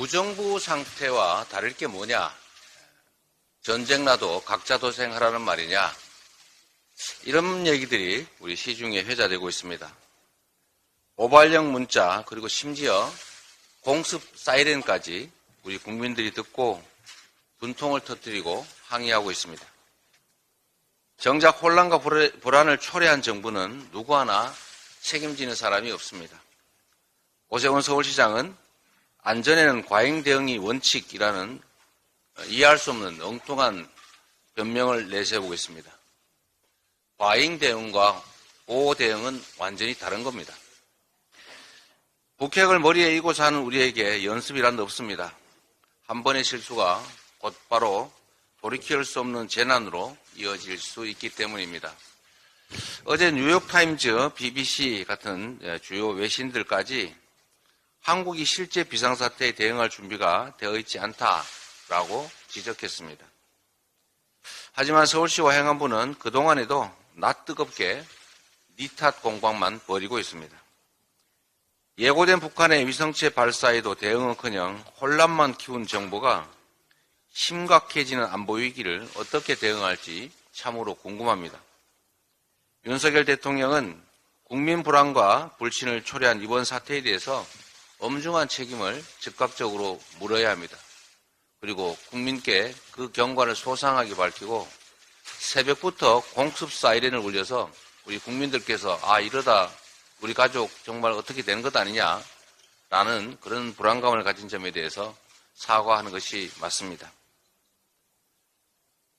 무정부 상태와 다를 게 뭐냐? 전쟁 나도 각자 도생하라는 말이냐? 이런 얘기들이 우리 시중에 회자되고 있습니다. 고발령 문자 그리고 심지어 공습 사이렌까지 우리 국민들이 듣고 분통을 터뜨리고 항의하고 있습니다. 정작 혼란과 불안을 초래한 정부는 누구 하나 책임지는 사람이 없습니다. 오세훈 서울시장은 안전에는 과잉 대응이 원칙이라는 이해할 수 없는 엉뚱한 변명을 내세우고 있습니다. 과잉 대응과 보호 대응은 완전히 다른 겁니다. 북핵을 머리에 이고 사는 우리에게 연습이란 없습니다. 한 번의 실수가 곧바로 돌이킬 수 없는 재난으로 이어질 수 있기 때문입니다. 어제 뉴욕타임즈, BBC 같은 주요 외신들까지 한국이 실제 비상사태에 대응할 준비가 되어 있지 않다라고 지적했습니다. 하지만 서울시와 행안부는 그동안에도 낯뜨겁게 니 탓 공방만 벌이고 있습니다. 예고된 북한의 위성체 발사에도 대응은커녕 혼란만 키운 정부가 심각해지는 안보 위기를 어떻게 대응할지 참으로 궁금합니다. 윤석열 대통령은 국민 불안과 불신을 초래한 이번 사태에 대해서 엄중한 책임을 즉각적으로 물어야 합니다. 그리고 국민께 그 경과를 소상하게 밝히고 새벽부터 공습 사이렌을 울려서 우리 국민들께서 이러다 우리 가족 정말 어떻게 되는 것 아니냐라는 그런 불안감을 가진 점에 대해서 사과하는 것이 맞습니다.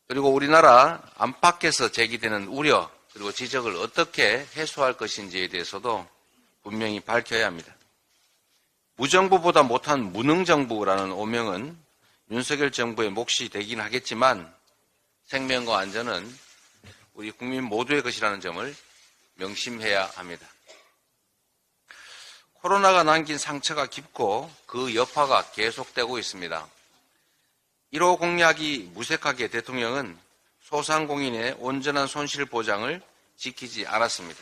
그리고 우리나라 안팎에서 제기되는 우려 그리고 지적을 어떻게 해소할 것인지에 대해서도 분명히 밝혀야 합니다. 무정부보다 못한 무능정부라는 오명은 윤석열 정부의 몫이 되긴 하겠지만 생명과 안전은 우리 국민 모두의 것이라는 점을 명심해야 합니다. 코로나가 남긴 상처가 깊고 그 여파가 계속되고 있습니다. 1호 공약이 무색하게 대통령은 소상공인의 온전한 손실 보장을 지키지 않았습니다.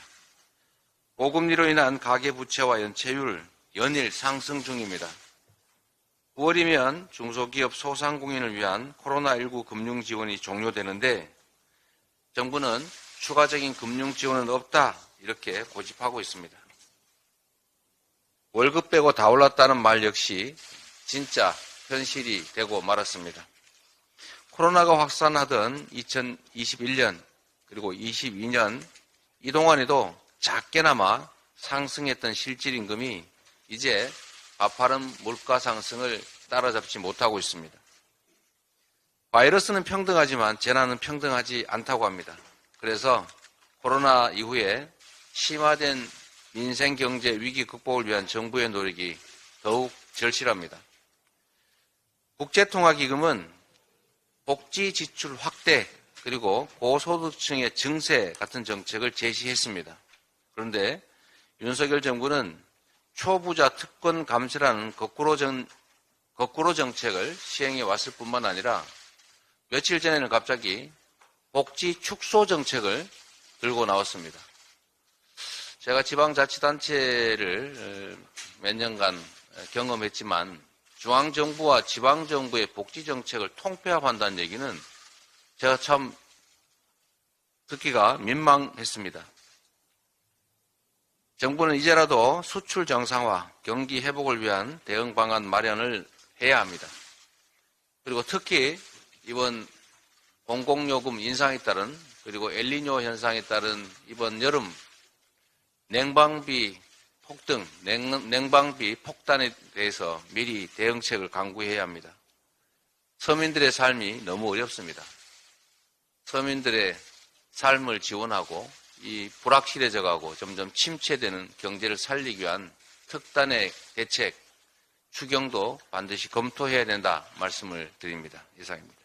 고금리로 인한 가계부채와 연체율 연일 상승 중입니다. 9월이면 중소기업 소상공인을 위한 코로나19 금융 지원이 종료되는데 정부는 추가적인 금융 지원은 없다 이렇게 고집하고 있습니다. 월급 빼고 다 올랐다는 말 역시 진짜 현실이 되고 말았습니다. 코로나가 확산하던 2021년 그리고 22년 이동안에도 작게나마 상승했던 실질임금이 이제 가파른 물가 상승을 따라잡지 못하고 있습니다. 바이러스는 평등하지만 재난은 평등하지 않다고 합니다. 그래서 코로나 이후에 심화된 민생 경제 위기 극복을 위한 정부의 노력이 더욱 절실합니다. 국제통화기금은 복지 지출 확대 그리고 고소득층의 증세 같은 정책을 제시했습니다. 그런데 윤석열 정부는 초부자 특권 감세라는 거꾸로 정책을 시행해 왔을 뿐만 아니라 며칠 전에는 갑자기 복지 축소 정책을 들고 나왔습니다. 제가 지방자치단체를 몇 년간 경험했지만 중앙정부와 지방정부의 복지정책을 통폐합한다는 얘기는 제가 참 듣기가 민망했습니다. 정부는 이제라도 수출 정상화, 경기 회복을 위한 대응 방안 마련을 해야 합니다. 그리고 특히 이번 공공요금 인상에 따른 그리고 엘니뇨 현상에 따른 이번 여름 냉방비 폭등, 냉방비 폭탄에 대해서 미리 대응책을 강구해야 합니다. 서민들의 삶이 너무 어렵습니다. 서민들의 삶을 지원하고 이 불확실해져가고 점점 침체되는 경제를 살리기 위한 특단의 대책, 추경도 반드시 검토해야 된다 말씀을 드립니다. 이상입니다.